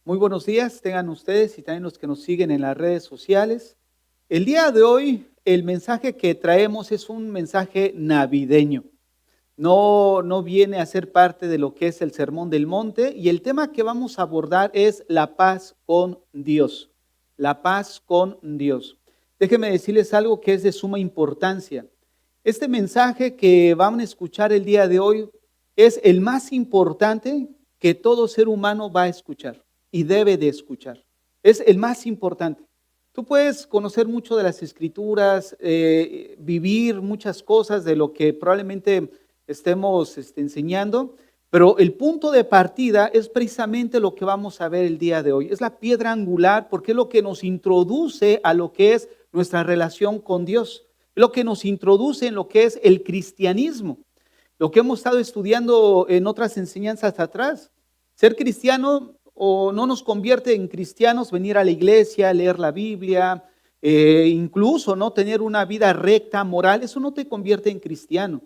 Muy buenos días, tengan ustedes y también los que nos siguen en las redes sociales. El día de hoy, el mensaje que traemos es un mensaje navideño. No viene a ser parte de lo que es el Sermón del Monte, y el tema que vamos a abordar es la paz con Dios. La paz con Dios. Déjenme decirles algo que es de suma importancia. Este mensaje que van a escuchar el día de hoy es el más importante que todo ser humano va a escuchar y debe de escuchar. Es el más importante. Tú puedes conocer mucho de las escrituras, vivir muchas cosas de lo que probablemente estemos enseñando, pero el punto de partida es precisamente lo que vamos a ver el día de hoy. Es la piedra angular porque es lo que nos introduce a lo que es nuestra relación con Dios, lo que nos introduce en lo que es el cristianismo, lo que hemos estado estudiando en otras enseñanzas atrás. Ser cristiano o no nos convierte en cristianos venir a la iglesia, leer la Biblia, incluso no tener una vida recta, moral, eso no te convierte en cristiano.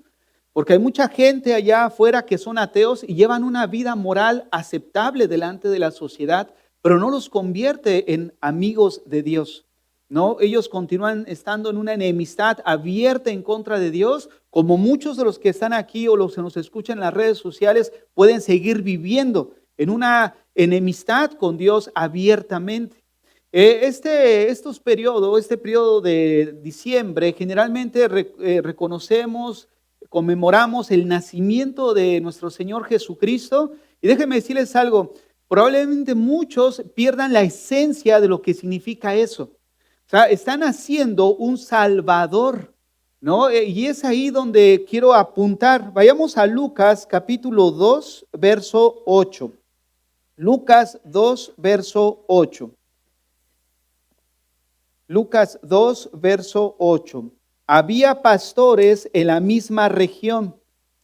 Porque hay mucha gente allá afuera que son ateos y llevan una vida moral aceptable delante de la sociedad, pero no los convierte en amigos de Dios. No, ellos continúan estando en una enemistad abierta en contra de Dios, como muchos de los que están aquí o los que nos escuchan en las redes sociales pueden seguir viviendo en una enemistad con Dios abiertamente. Este periodo de diciembre, generalmente reconocemos, conmemoramos el nacimiento de nuestro Señor Jesucristo. Y déjenme decirles algo, probablemente muchos pierdan la esencia de lo que significa eso. O sea, están haciendo un Salvador, ¿no? Y es ahí donde quiero apuntar. Vayamos a Lucas capítulo 2, verso 8. Lucas 2, verso 8. Lucas 2, verso 8. Había pastores en la misma región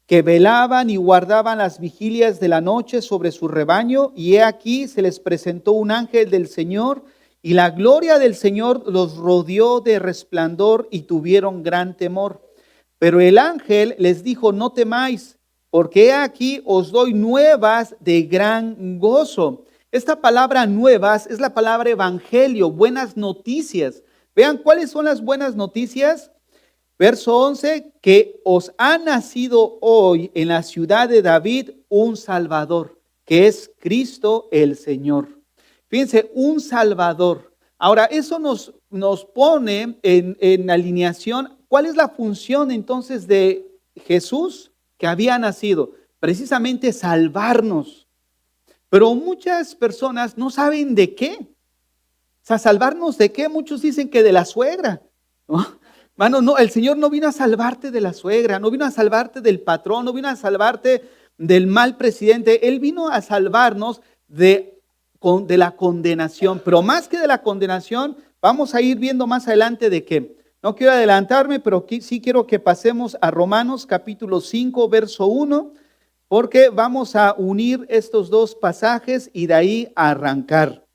que velaban y guardaban las vigilias de la noche sobre su rebaño, y he aquí se les presentó un ángel del Señor, y la gloria del Señor los rodeó de resplandor y tuvieron gran temor. Pero el ángel les dijo: no temáis, porque he aquí os doy nuevas de gran gozo. Esta palabra nuevas es la palabra evangelio, buenas noticias. Vean cuáles son las buenas noticias. Verso 11, que os ha nacido hoy en la ciudad de David un Salvador, que es Cristo el Señor. Fíjense, un Salvador. Ahora, eso nos pone en alineación. ¿Cuál es la función entonces de Jesús que había nacido? Precisamente salvarnos. Pero muchas personas no saben de qué. O sea, ¿salvarnos de qué? Muchos dicen que de la suegra, ¿no? Mano, no, el Señor no vino a salvarte de la suegra, no vino a salvarte del patrón, no vino a salvarte del mal presidente. Él vino a salvarnos de la condenación. Pero más que de la condenación, vamos a ir viendo más adelante de qué. No quiero adelantarme, pero sí quiero que pasemos a Romanos capítulo 5, verso 1, porque vamos a unir estos dos pasajes y de ahí a arrancar,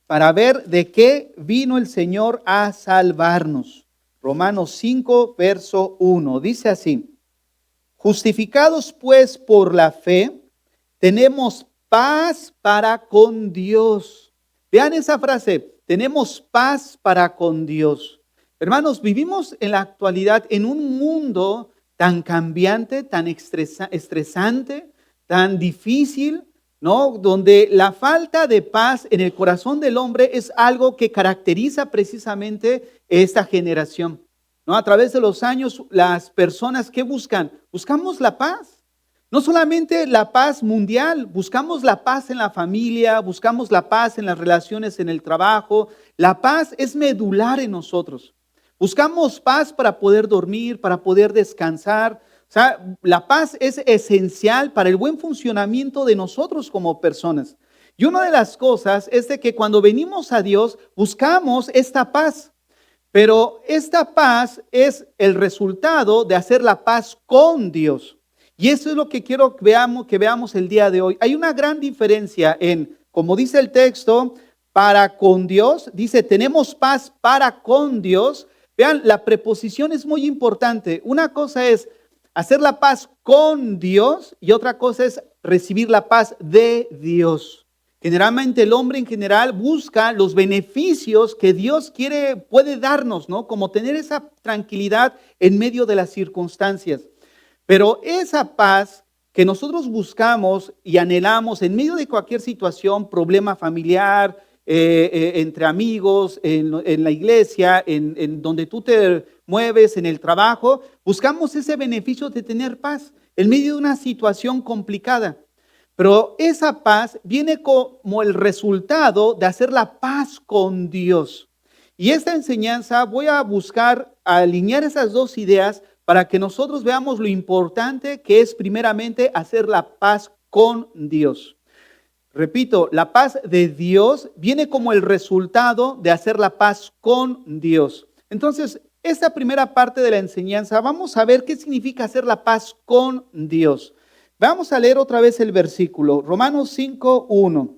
para ver de qué vino el Señor a salvarnos. Romanos 5, verso 1, dice así: justificados pues por la fe, tenemos paz para con Dios. Vean esa frase, tenemos paz para con Dios. Hermanos, vivimos en la actualidad en un mundo tan cambiante, tan estresante, tan difícil, ¿no? Donde la falta de paz en el corazón del hombre es algo que caracteriza precisamente esta generación, ¿no? A través de los años, las personas que buscamos la paz. No solamente la paz mundial, buscamos la paz en la familia, buscamos la paz en las relaciones en el trabajo. La paz es medular en nosotros. Buscamos paz para poder dormir, para poder descansar. O sea, la paz es esencial para el buen funcionamiento de nosotros como personas. Y una de las cosas es de que cuando venimos a Dios, buscamos esta paz. Pero esta paz es el resultado de hacer la paz con Dios. Y eso es lo que quiero que veamos el día de hoy. Hay una gran diferencia en, como dice el texto, para con Dios. Dice, tenemos paz para con Dios. Vean, la preposición es muy importante. Una cosa es hacer la paz con Dios y otra cosa es recibir la paz de Dios. Generalmente el hombre en general busca los beneficios que Dios puede darnos, ¿no? Como tener esa tranquilidad en medio de las circunstancias. Pero esa paz que nosotros buscamos y anhelamos en medio de cualquier situación, problema familiar, entre amigos, en la iglesia, en donde tú te mueves, en el trabajo, buscamos ese beneficio de tener paz en medio de una situación complicada. Pero esa paz viene como el resultado de hacer la paz con Dios. Y esta enseñanza voy a buscar alinear esas dos ideas para que nosotros veamos lo importante que es primeramente hacer la paz con Dios. Repito, la paz de Dios viene como el resultado de hacer la paz con Dios. Entonces, esta primera parte de la enseñanza, vamos a ver qué significa hacer la paz con Dios. Vamos a leer otra vez el versículo, Romanos 5:1.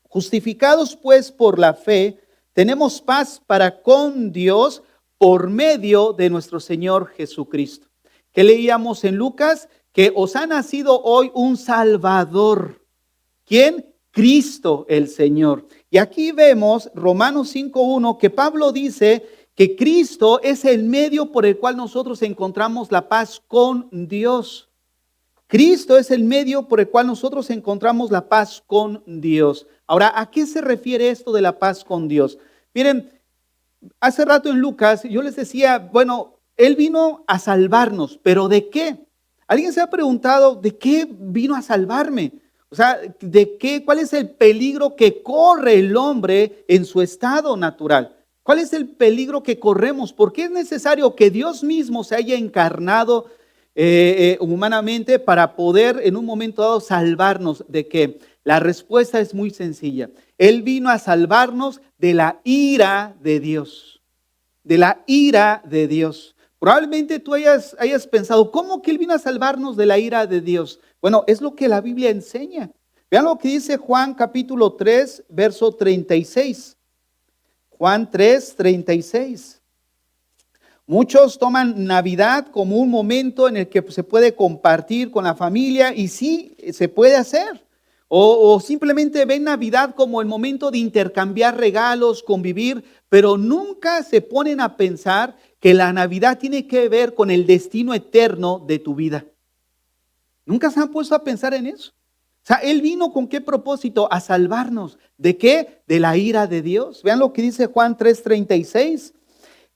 Justificados pues por la fe, tenemos paz para con Dios por medio de nuestro Señor Jesucristo. ¿Qué leíamos en Lucas? Que os ha nacido hoy un Salvador. ¿Quién? Cristo el Señor. Y aquí vemos Romanos 5:1 que Pablo dice que Cristo es el medio por el cual nosotros encontramos la paz con Dios. Cristo es el medio por el cual nosotros encontramos la paz con Dios. Ahora, ¿a qué se refiere esto de la paz con Dios? Miren, hace rato en Lucas yo les decía, bueno, Él vino a salvarnos, pero ¿de qué? ¿Alguien se ha preguntado de qué vino a salvarme? O sea, ¿de qué? ¿Cuál es el peligro que corre el hombre en su estado natural? ¿Cuál es el peligro que corremos? ¿Por qué es necesario que Dios mismo se haya encarnado humanamente para poder en un momento dado salvarnos? ¿De qué? La respuesta es muy sencilla. Él vino a salvarnos de la ira de Dios. De la ira de Dios. Probablemente tú hayas pensado, ¿cómo que Él vino a salvarnos de la ira de Dios? Bueno, es lo que la Biblia enseña. Vean lo que dice Juan capítulo 3, verso 36. Juan 3, 36. Muchos toman Navidad como un momento en el que se puede compartir con la familia y sí, se puede hacer. O simplemente ven Navidad como el momento de intercambiar regalos, convivir, pero nunca se ponen a pensar que la Navidad tiene que ver con el destino eterno de tu vida. ¿Nunca se han puesto a pensar en eso? O sea, Él vino ¿con qué propósito? A salvarnos. ¿De qué? De la ira de Dios. Vean lo que dice Juan 3:36.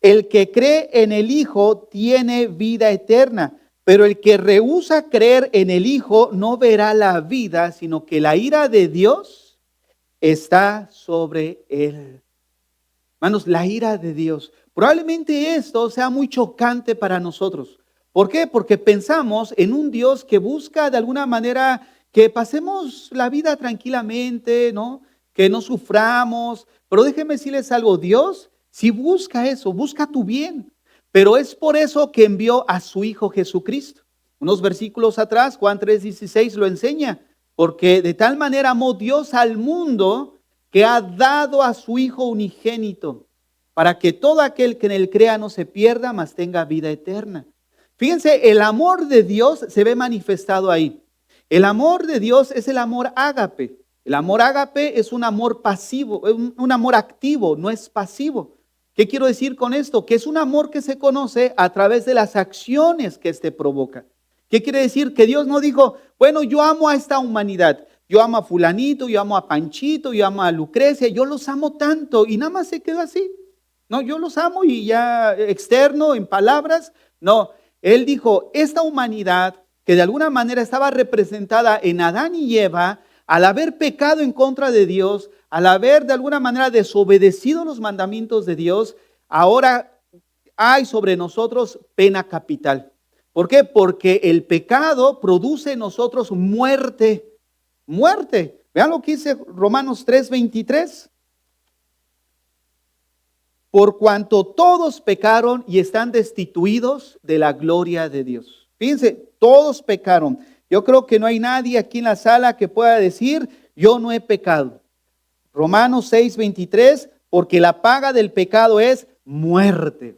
El que cree en el Hijo tiene vida eterna, pero el que rehúsa creer en el Hijo no verá la vida, sino que la ira de Dios está sobre él. Hermanos, la ira de Dios. Probablemente esto sea muy chocante para nosotros. ¿Por qué? Porque pensamos en un Dios que busca de alguna manera que pasemos la vida tranquilamente, ¿no? Que no suframos. Pero déjenme decirles algo, Dios si busca eso, busca tu bien. Pero es por eso que envió a su Hijo Jesucristo. Unos versículos atrás, Juan 3:16 lo enseña. Porque de tal manera amó Dios al mundo que ha dado a su Hijo unigénito, para que todo aquel que en él crea no se pierda, mas tenga vida eterna. Fíjense, el amor de Dios se ve manifestado ahí. El amor de Dios es el amor ágape. El amor ágape es un amor pasivo, un amor activo, no es pasivo. ¿Qué quiero decir con esto? Que es un amor que se conoce a través de las acciones que éste provoca. ¿Qué quiere decir? Que Dios no dijo, bueno, yo amo a esta humanidad, yo amo a fulanito, yo amo a Panchito, yo amo a Lucrecia, yo los amo tanto y nada más se quedó así. No, yo los amo y ya externo, en palabras, no. Él dijo, esta humanidad que de alguna manera estaba representada en Adán y Eva, al haber pecado en contra de Dios, al haber de alguna manera desobedecido los mandamientos de Dios, ahora hay sobre nosotros pena capital. ¿Por qué? Porque el pecado produce en nosotros muerte. Muerte. Vean lo que dice Romanos 3:23. Por cuanto todos pecaron y están destituidos de la gloria de Dios. Fíjense, todos pecaron. Yo creo que no hay nadie aquí en la sala que pueda decir, yo no he pecado. Romanos 6:23, porque la paga del pecado es muerte.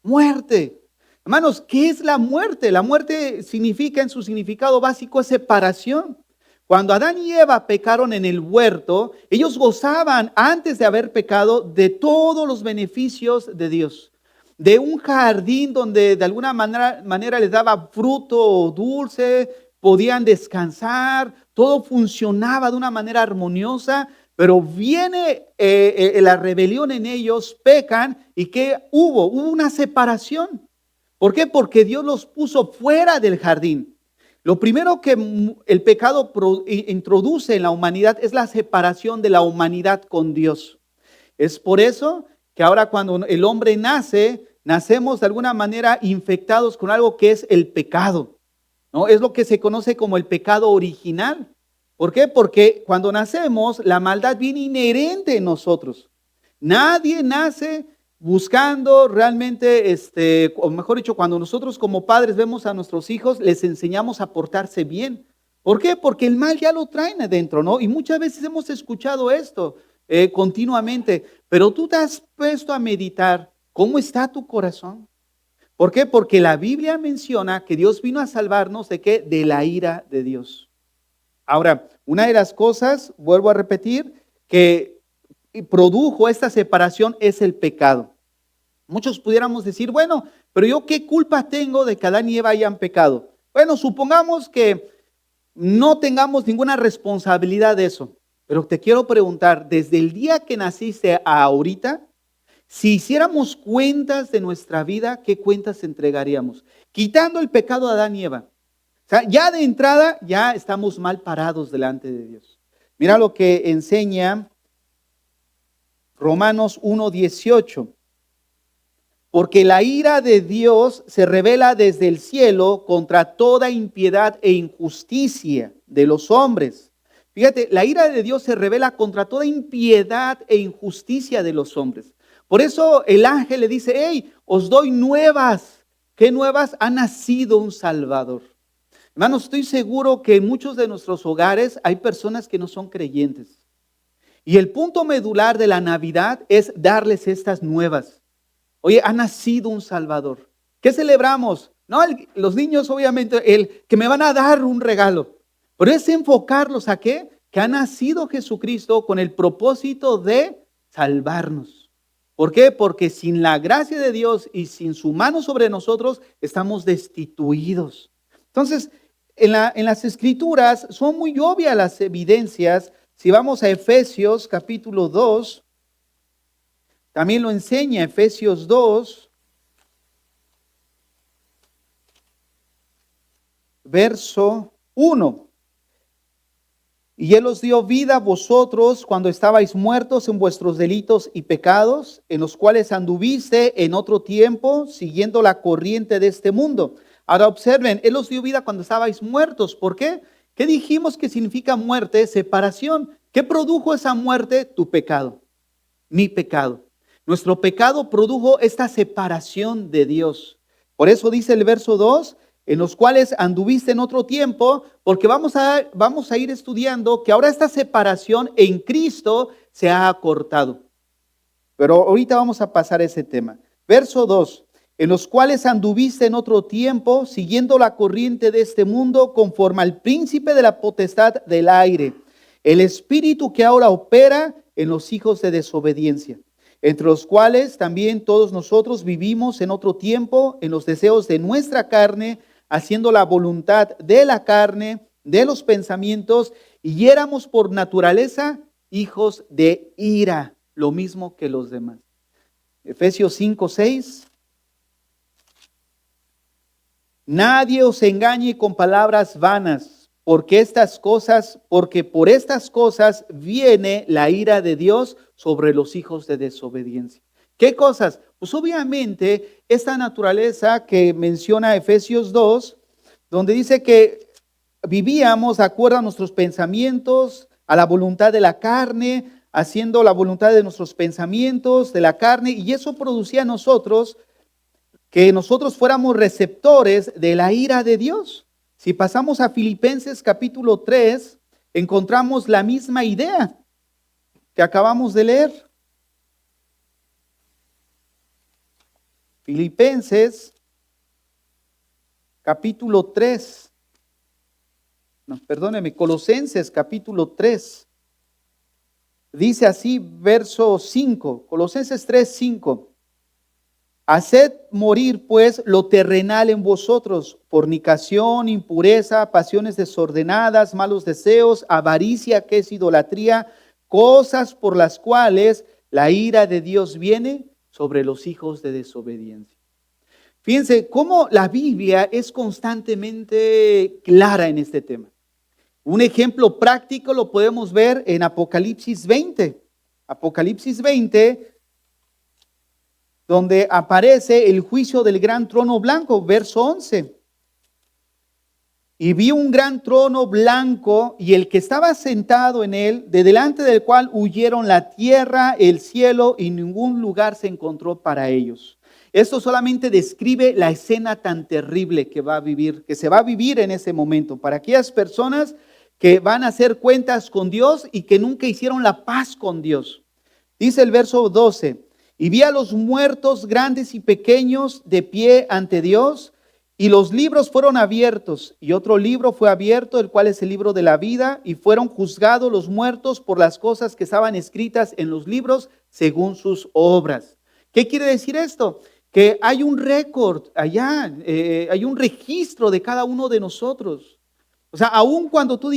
Muerte. Hermanos, ¿qué es la muerte? La muerte significa, en su significado básico, es separación. Cuando Adán y Eva pecaron en el huerto, ellos gozaban antes de haber pecado de todos los beneficios de Dios. De un jardín donde de alguna manera les daba fruto dulce, podían descansar, todo funcionaba de una manera armoniosa, pero viene la rebelión en ellos, pecan y ¿qué hubo? Hubo una separación. ¿Por qué? Porque Dios los puso fuera del jardín. Lo primero que el pecado introduce en la humanidad es la separación de la humanidad con Dios. Es por eso que ahora cuando el hombre nace, nacemos de alguna manera infectados con algo que es el pecado, ¿no? Es lo que se conoce como el pecado original. ¿Por qué? Porque cuando nacemos, la maldad viene inherente en nosotros. Nadie nace buscando realmente, o mejor dicho, cuando nosotros como padres vemos a nuestros hijos, les enseñamos a portarse bien. ¿Por qué? Porque el mal ya lo traen adentro, ¿no? Y muchas veces hemos escuchado esto continuamente, pero tú te has puesto a meditar cómo está tu corazón. ¿Por qué? Porque la Biblia menciona que Dios vino a salvarnos ¿de qué? De la ira de Dios. Ahora, una de las cosas, vuelvo a repetir, que produjo esta separación es el pecado. Muchos pudiéramos decir, bueno, pero yo qué culpa tengo de que Adán y Eva hayan pecado. Bueno, supongamos que no tengamos ninguna responsabilidad de eso, pero te quiero preguntar, desde el día que naciste a ahorita, si hiciéramos cuentas de nuestra vida, ¿qué cuentas entregaríamos? Quitando el pecado de Adán y Eva. O sea, ya de entrada, ya estamos mal parados delante de Dios. Mira lo que enseña Romanos 1:18. Porque la ira de Dios se revela desde el cielo contra toda impiedad e injusticia de los hombres. Fíjate, la ira de Dios se revela contra toda impiedad e injusticia de los hombres. Por eso el ángel le dice, hey, os doy nuevas. ¿Qué nuevas? Ha nacido un Salvador. Hermanos, estoy seguro que en muchos de nuestros hogares hay personas que no son creyentes. Y el punto medular de la Navidad es darles estas nuevas. Oye, ha nacido un Salvador. ¿Qué celebramos? No, los niños obviamente, el que me van a dar un regalo. Pero es enfocarlos a qué? Que ha nacido Jesucristo con el propósito de salvarnos. ¿Por qué? Porque sin la gracia de Dios y sin su mano sobre nosotros, estamos destituidos. Entonces, en las Escrituras son muy obvias las evidencias. Si vamos a Efesios capítulo 2, también lo enseña Efesios 2, verso 1. Y Él os dio vida a vosotros cuando estabais muertos en vuestros delitos y pecados, en los cuales anduviste en otro tiempo, siguiendo la corriente de este mundo. Ahora observen, Él os dio vida cuando estabais muertos. ¿Por qué? ¿Qué dijimos que significa muerte? Separación. ¿Qué produjo esa muerte? Tu pecado, mi pecado. Nuestro pecado produjo esta separación de Dios. Por eso dice el verso 2, en los cuales anduviste en otro tiempo, porque vamos a ir estudiando que ahora esta separación en Cristo se ha acortado. Pero ahorita vamos a pasar a ese tema. Verso 2, en los cuales anduviste en otro tiempo, siguiendo la corriente de este mundo, conforme al príncipe de la potestad del aire, el espíritu que ahora opera en los hijos de desobediencia, entre los cuales también todos nosotros vivimos en otro tiempo en los deseos de nuestra carne, haciendo la voluntad de la carne, de los pensamientos, y éramos por naturaleza hijos de ira, lo mismo que los demás. Efesios 5:6. Nadie os engañe con palabras vanas, porque por estas cosas viene la ira de Dios sobre los hijos de desobediencia. ¿Qué cosas? Pues obviamente esta naturaleza que menciona Efesios 2, donde dice que vivíamos de acuerdo a nuestros pensamientos, a la voluntad de la carne, haciendo la voluntad de nuestros pensamientos, de la carne, y eso producía en nosotros que nosotros fuéramos receptores de la ira de Dios. Si pasamos a Filipenses capítulo 3, encontramos la misma idea que acabamos de leer. Filipenses capítulo 3 perdóneme, Colosenses capítulo 3. Dice así, verso 5, Colosenses 3:5. Haced morir pues lo terrenal en vosotros, fornicación, impureza, pasiones desordenadas, malos deseos, avaricia, que es idolatría, cosas por las cuales la ira de Dios viene sobre los hijos de desobediencia. Fíjense cómo la Biblia es constantemente clara en este tema. Un ejemplo práctico lo podemos ver en Apocalipsis 20. Apocalipsis 20, donde aparece el juicio del gran trono blanco, verso 11. Y vi un gran trono blanco y el que estaba sentado en él, de delante del cual huyeron la tierra, el cielo y ningún lugar se encontró para ellos. Esto solamente describe la escena tan terrible que se va a vivir en ese momento para aquellas personas que van a hacer cuentas con Dios y que nunca hicieron la paz con Dios. Dice el verso 12, y vi a los muertos grandes y pequeños de pie ante Dios, y los libros fueron abiertos, y otro libro fue abierto, el cual es el libro de la vida, y fueron juzgados los muertos por las cosas que estaban escritas en los libros según sus obras. ¿Qué quiere decir esto? Que hay un récord allá, hay un registro de cada uno de nosotros. O sea, aun cuando tú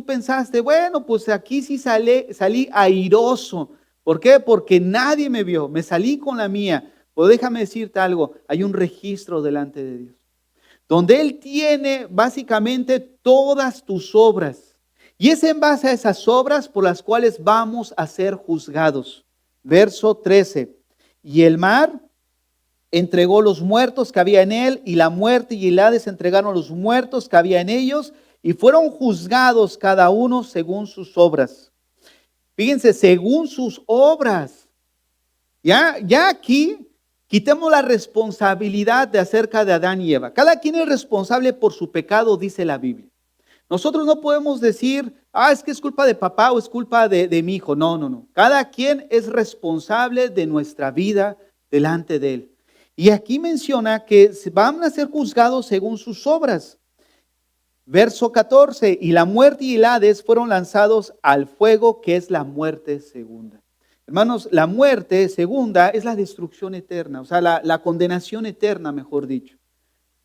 pensaste, bueno, pues aquí sí salí airoso. ¿Por qué? Porque nadie me vio, me salí con la mía. Pues déjame decirte algo, hay un registro delante de Dios, donde Él tiene básicamente todas tus obras. Y es en base a esas obras por las cuales vamos a ser juzgados. Verso 13, y el mar entregó los muertos que había en él, y la muerte y el Hades entregaron los muertos que había en ellos, y fueron juzgados cada uno según sus obras. Fíjense, según sus obras. Ya aquí quitemos la responsabilidad de acerca de Adán y Eva. Cada quien es responsable por su pecado, dice la Biblia. Nosotros no podemos decir, es que es culpa de papá o es culpa de mi hijo. No. Cada quien es responsable de nuestra vida delante de Él. Y aquí menciona que van a ser juzgados según sus obras. Verso 14, y la muerte y el Hades fueron lanzados al fuego, que es la muerte segunda. Hermanos, la muerte segunda es la destrucción eterna, o sea, la condenación eterna, mejor dicho.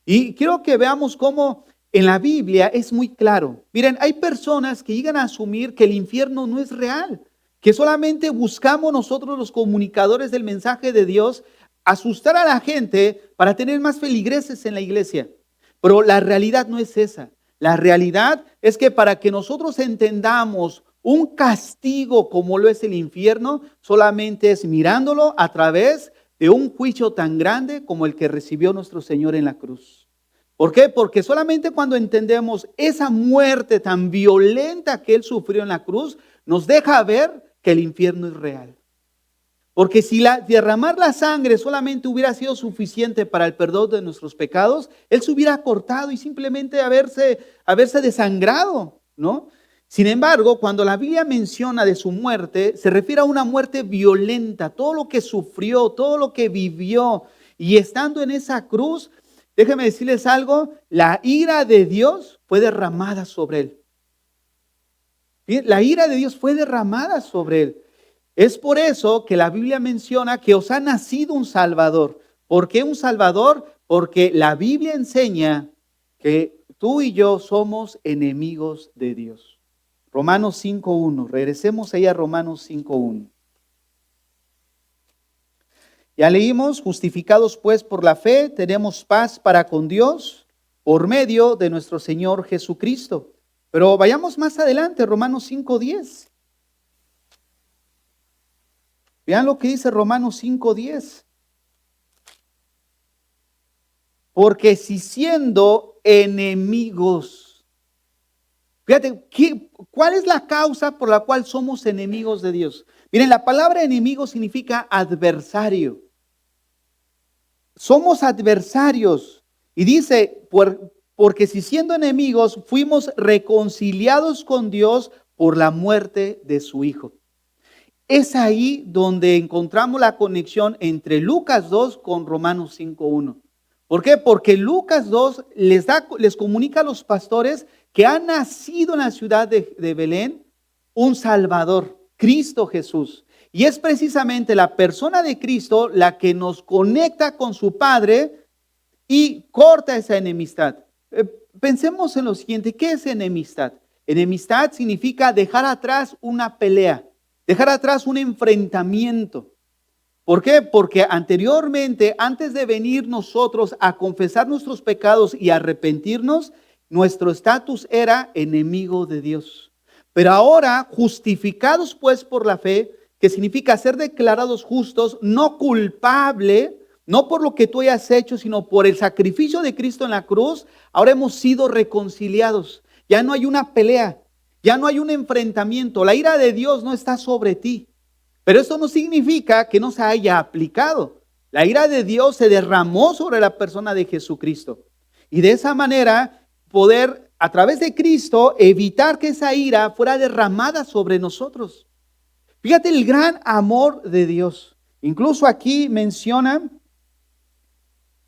Y quiero que veamos cómo en la Biblia es muy claro. Miren, hay personas que llegan a asumir que el infierno no es real, que solamente buscamos nosotros los comunicadores del mensaje de Dios asustar a la gente para tener más feligreses en la iglesia. Pero la realidad no es esa. La realidad es que para que nosotros entendamos un castigo como lo es el infierno, solamente es mirándolo a través de un juicio tan grande como el que recibió nuestro Señor en la cruz. ¿Por qué? Porque solamente cuando entendemos esa muerte tan violenta que Él sufrió en la cruz, nos deja ver que el infierno es real. Porque si derramar la sangre solamente hubiera sido suficiente para el perdón de nuestros pecados, Él se hubiera cortado y simplemente haberse desangrado, ¿no? Sin embargo, cuando la Biblia menciona de su muerte, se refiere a una muerte violenta, todo lo que sufrió, todo lo que vivió. Y estando en esa cruz, déjenme decirles algo, la ira de Dios fue derramada sobre Él. Bien, la ira de Dios fue derramada sobre Él. Es por eso que la Biblia menciona que os ha nacido un Salvador. ¿Por qué un Salvador? Porque la Biblia enseña que tú y yo somos enemigos de Dios. Romanos 5.1. Regresemos ahí a Romanos 5.1. Ya leímos, justificados pues por la fe, tenemos paz para con Dios por medio de nuestro Señor Jesucristo. Pero vayamos más adelante, Romanos 5.10. Vean lo que dice Romanos 5.10. Porque si siendo enemigos, fíjate, ¿cuál es la causa por la cual somos enemigos de Dios? Miren, la palabra enemigo significa adversario. Somos adversarios. Y dice, porque si siendo enemigos fuimos reconciliados con Dios por la muerte de su Hijo. Es ahí donde encontramos la conexión entre Lucas 2 con Romanos 5.1. ¿Por qué? Porque Lucas 2 les comunica a los pastores que ha nacido en la ciudad de Belén un Salvador, Cristo Jesús. Y es precisamente la persona de Cristo la que nos conecta con su Padre y corta esa enemistad. Pensemos en lo siguiente, ¿qué es enemistad? Enemistad significa dejar atrás una pelea, dejar atrás un enfrentamiento. ¿Por qué? Porque anteriormente, antes de venir nosotros a confesar nuestros pecados y arrepentirnos, nuestro estatus era enemigo de Dios. Pero ahora, justificados pues por la fe, que significa ser declarados justos, no culpable, no por lo que tú hayas hecho, sino por el sacrificio de Cristo en la cruz, ahora hemos sido reconciliados. Ya no hay una pelea, ya no hay un enfrentamiento. La ira de Dios no está sobre ti. Pero esto no significa que no se haya aplicado. La ira de Dios se derramó sobre la persona de Jesucristo. Y de esa manera poder, a través de Cristo, evitar que esa ira fuera derramada sobre nosotros. Fíjate el gran amor de Dios. Incluso aquí menciona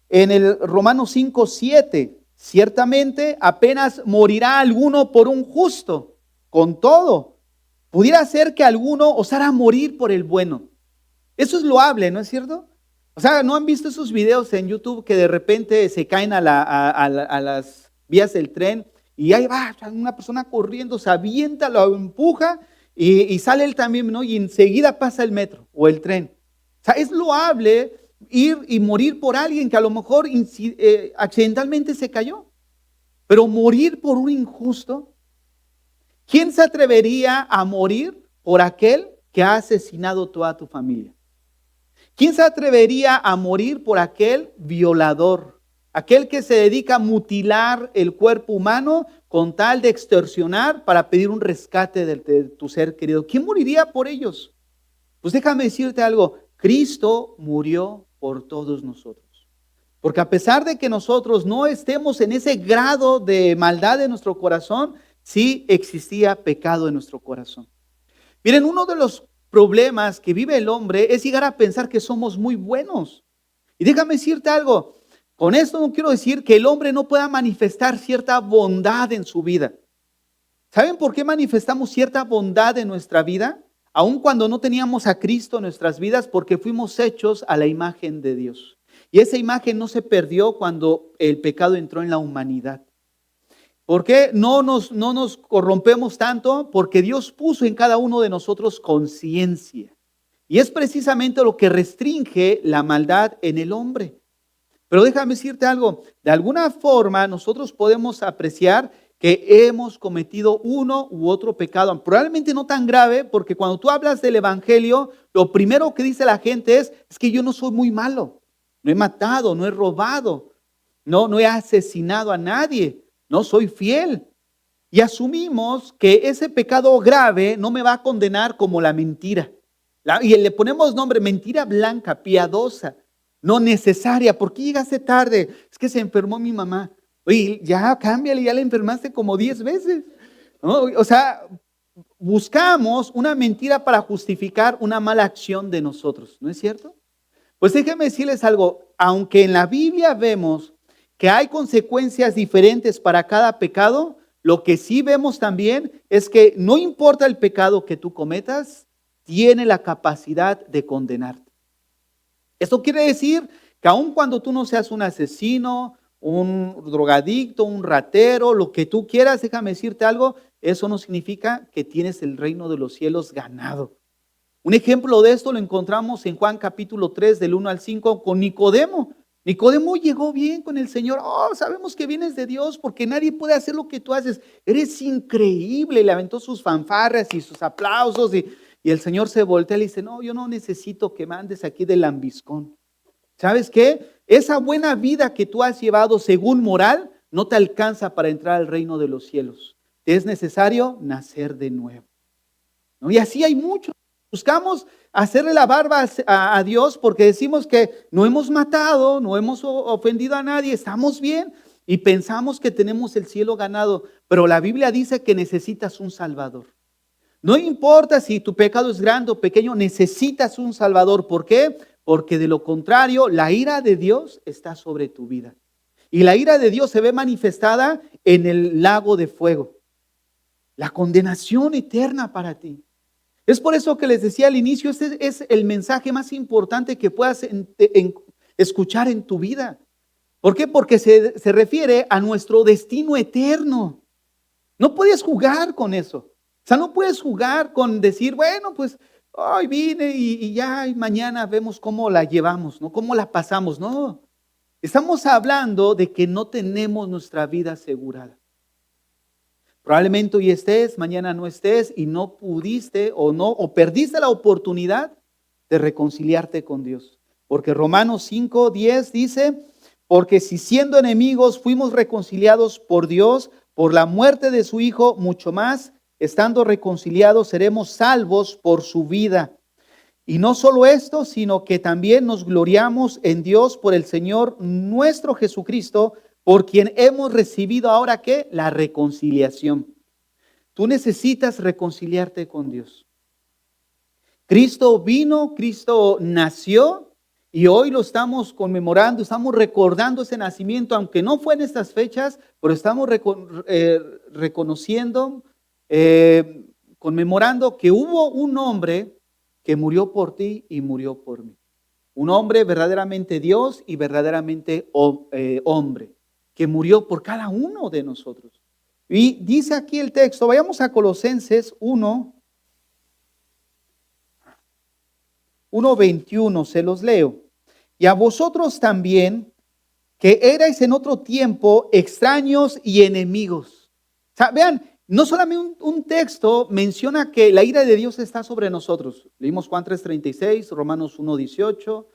en el Romanos 5:7, ciertamente apenas morirá alguno por un justo, con todo. Pudiera ser que alguno osara morir por el bueno. Eso es loable, ¿no es cierto? O sea, ¿no han visto esos videos en YouTube que de repente se caen a las vías del tren y ahí va una persona corriendo, se avienta, lo empuja y sale él también, ¿no? Y enseguida pasa el metro o el tren. O sea, es loable ir y morir por alguien que a lo mejor accidentalmente se cayó. Pero morir por un injusto. ¿Quién se atrevería a morir por aquel que ha asesinado toda tu familia? ¿Quién se atrevería a morir por aquel violador? Aquel que se dedica a mutilar el cuerpo humano con tal de extorsionar para pedir un rescate de tu ser querido. ¿Quién moriría por ellos? Pues déjame decirte algo, Cristo murió por todos nosotros. Porque a pesar de que nosotros no estemos en ese grado de maldad en nuestro corazón, sí existía pecado en nuestro corazón. Miren, uno de los problemas que vive el hombre es llegar a pensar que somos muy buenos. Y déjame decirte algo, con esto no quiero decir que el hombre no pueda manifestar cierta bondad en su vida. ¿Saben por qué manifestamos cierta bondad en nuestra vida? Aun cuando no teníamos a Cristo en nuestras vidas, porque fuimos hechos a la imagen de Dios. Y esa imagen no se perdió cuando el pecado entró en la humanidad. ¿Por qué no nos corrompemos tanto? Porque Dios puso en cada uno de nosotros conciencia. Y es precisamente lo que restringe la maldad en el hombre. Pero déjame decirte algo, de alguna forma nosotros podemos apreciar que hemos cometido uno u otro pecado, probablemente no tan grave, porque cuando tú hablas del evangelio, lo primero que dice la gente es que yo no soy muy malo, no he matado, no he robado, no he asesinado a nadie, no soy fiel. Y asumimos que ese pecado grave no me va a condenar como la mentira. Y le ponemos nombre, mentira blanca, piadosa, no necesaria. ¿Por qué llegaste tarde? Es que se enfermó mi mamá. Oye, ya cámbiale, ya la enfermaste como 10 veces. ¿No? O sea, buscamos una mentira para justificar una mala acción de nosotros, ¿no es cierto? Pues déjenme decirles algo, aunque en la Biblia vemos que hay consecuencias diferentes para cada pecado, lo que sí vemos también es que no importa el pecado que tú cometas, tiene la capacidad de condenarte. Esto quiere decir que aun cuando tú no seas un asesino, un drogadicto, un ratero, lo que tú quieras, déjame decirte algo, eso no significa que tienes el reino de los cielos ganado. Un ejemplo de esto lo encontramos en Juan capítulo 3 del 1 al 5 con Nicodemo. Nicodemo llegó bien con el Señor. Sabemos que vienes de Dios porque nadie puede hacer lo que tú haces. Eres increíble. Le aventó sus fanfarras y sus aplausos y el Señor se voltea y le dice, no, yo no necesito que me andes aquí de lambiscón. ¿Sabes qué? Esa buena vida que tú has llevado según moral no te alcanza para entrar al reino de los cielos. Te es necesario nacer de nuevo, ¿no? Y así hay muchos. Buscamos hacerle la barba a Dios porque decimos que no hemos matado, no hemos ofendido a nadie, estamos bien y pensamos que tenemos el cielo ganado. Pero la Biblia dice que necesitas un Salvador. No importa si tu pecado es grande o pequeño, necesitas un Salvador. ¿Por qué? Porque de lo contrario, la ira de Dios está sobre tu vida. Y la ira de Dios se ve manifestada en el lago de fuego. La condenación eterna para ti. Es por eso que les decía al inicio, este es el mensaje más importante que puedas escuchar en tu vida. ¿Por qué? Porque se refiere a nuestro destino eterno. No puedes jugar con eso. O sea, no puedes jugar con decir, bueno, pues hoy vine y ya y mañana vemos cómo la llevamos, ¿no? Cómo la pasamos. No, estamos hablando de que no tenemos nuestra vida asegurada. Probablemente hoy estés, mañana no estés y no pudiste o perdiste la oportunidad de reconciliarte con Dios. Porque Romanos 5:10 dice, porque si siendo enemigos fuimos reconciliados por Dios por la muerte de su Hijo, mucho más, estando reconciliados, seremos salvos por su vida. Y no solo esto, sino que también nos gloriamos en Dios por el Señor nuestro Jesucristo, por quien hemos recibido ahora ¿qué? La reconciliación. Tú necesitas reconciliarte con Dios. Cristo vino, Cristo nació y hoy lo estamos conmemorando, estamos recordando ese nacimiento, aunque no fue en estas fechas, pero estamos reconociendo, conmemorando que hubo un hombre que murió por ti y murió por mí. Un hombre verdaderamente Dios y verdaderamente hombre, que murió por cada uno de nosotros. Y dice aquí el texto, vayamos a Colosenses 1:21, se los leo. Y a vosotros también, que erais en otro tiempo extraños y enemigos. O sea, vean, no solamente un texto menciona que la ira de Dios está sobre nosotros. Leímos Juan 3:36, Romanos 1:18,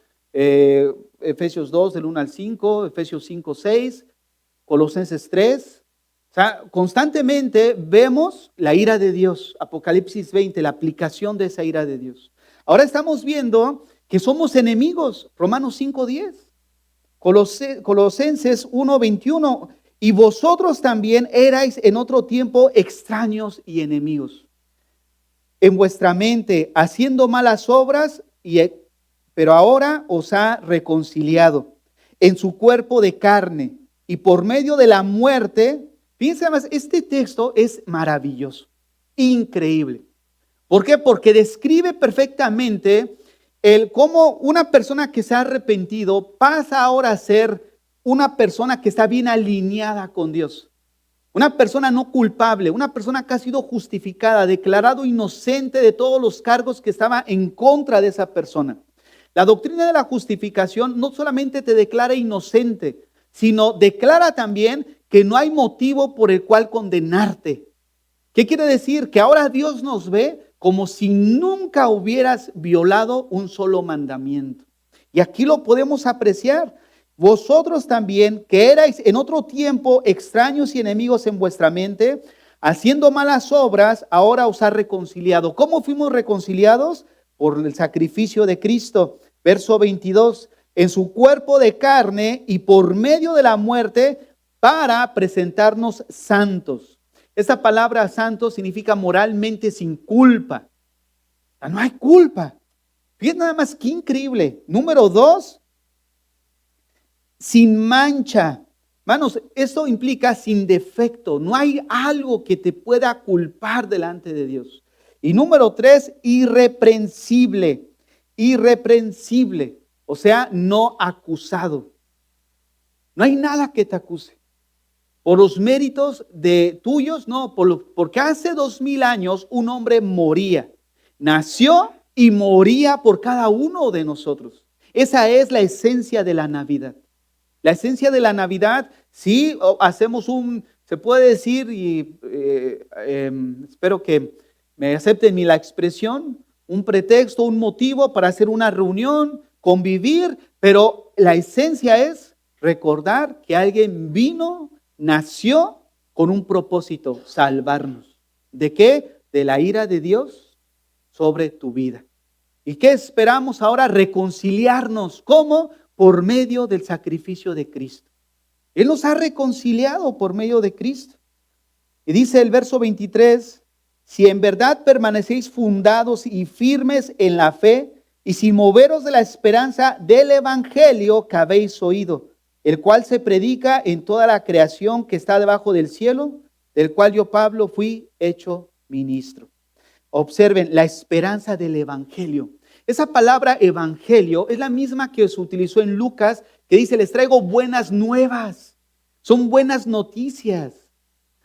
Efesios 2 del 1 al 5, Efesios 5:6, Colosenses 3. O sea, constantemente vemos la ira de Dios. Apocalipsis 20, la aplicación de esa ira de Dios. Ahora estamos viendo que somos enemigos. Romanos 5:10. Colosenses 1:21. Y vosotros también erais en otro tiempo extraños y enemigos en vuestra mente, haciendo malas obras, pero ahora os ha reconciliado en su cuerpo de carne y por medio de la muerte. Fíjense más, este texto es maravilloso, increíble. ¿Por qué? Porque describe perfectamente cómo una persona que se ha arrepentido pasa ahora a ser una persona que está bien alineada con Dios. Una persona no culpable, una persona que ha sido justificada, declarado inocente de todos los cargos que estaban en contra de esa persona. La doctrina de la justificación no solamente te declara inocente, sino declara también que no hay motivo por el cual condenarte. ¿Qué quiere decir? Que ahora Dios nos ve como si nunca hubieras violado un solo mandamiento. Y aquí lo podemos apreciar. Vosotros también, que erais en otro tiempo extraños y enemigos en vuestra mente, haciendo malas obras, ahora os ha reconciliado. ¿Cómo fuimos reconciliados? Por el sacrificio de Cristo. Verso 22, en su cuerpo de carne y por medio de la muerte, para presentarnos santos. Esa palabra santo significa moralmente sin culpa. No hay culpa. Fíjense nada más qué increíble. Número 2, sin mancha. Hermanos, esto implica sin defecto. No hay algo que te pueda culpar delante de Dios. Y número 3, irreprensible. Irreprensible. O sea, no acusado. No hay nada que te acuse. Por los méritos de tuyos, no, porque hace 2000 años un hombre moría, nació y moría por cada uno de nosotros. Esa es la esencia de la Navidad. La esencia de la Navidad, sí, hacemos se puede decir, y espero que me acepten la expresión, un pretexto, un motivo para hacer una reunión, convivir, pero la esencia es recordar que alguien vino, nació con un propósito, salvarnos. ¿De qué? De la ira de Dios sobre tu vida. ¿Y qué esperamos ahora? Reconciliarnos. ¿Cómo? Por medio del sacrificio de Cristo. Él nos ha reconciliado por medio de Cristo. Y dice el verso 23, si en verdad permanecéis fundados y firmes en la fe, y sin moveros de la esperanza del evangelio que habéis oído, el cual se predica en toda la creación que está debajo del cielo, del cual yo, Pablo, fui hecho ministro. Observen la esperanza del evangelio. Esa palabra evangelio es la misma que se utilizó en Lucas, que dice, les traigo buenas nuevas. Son buenas noticias.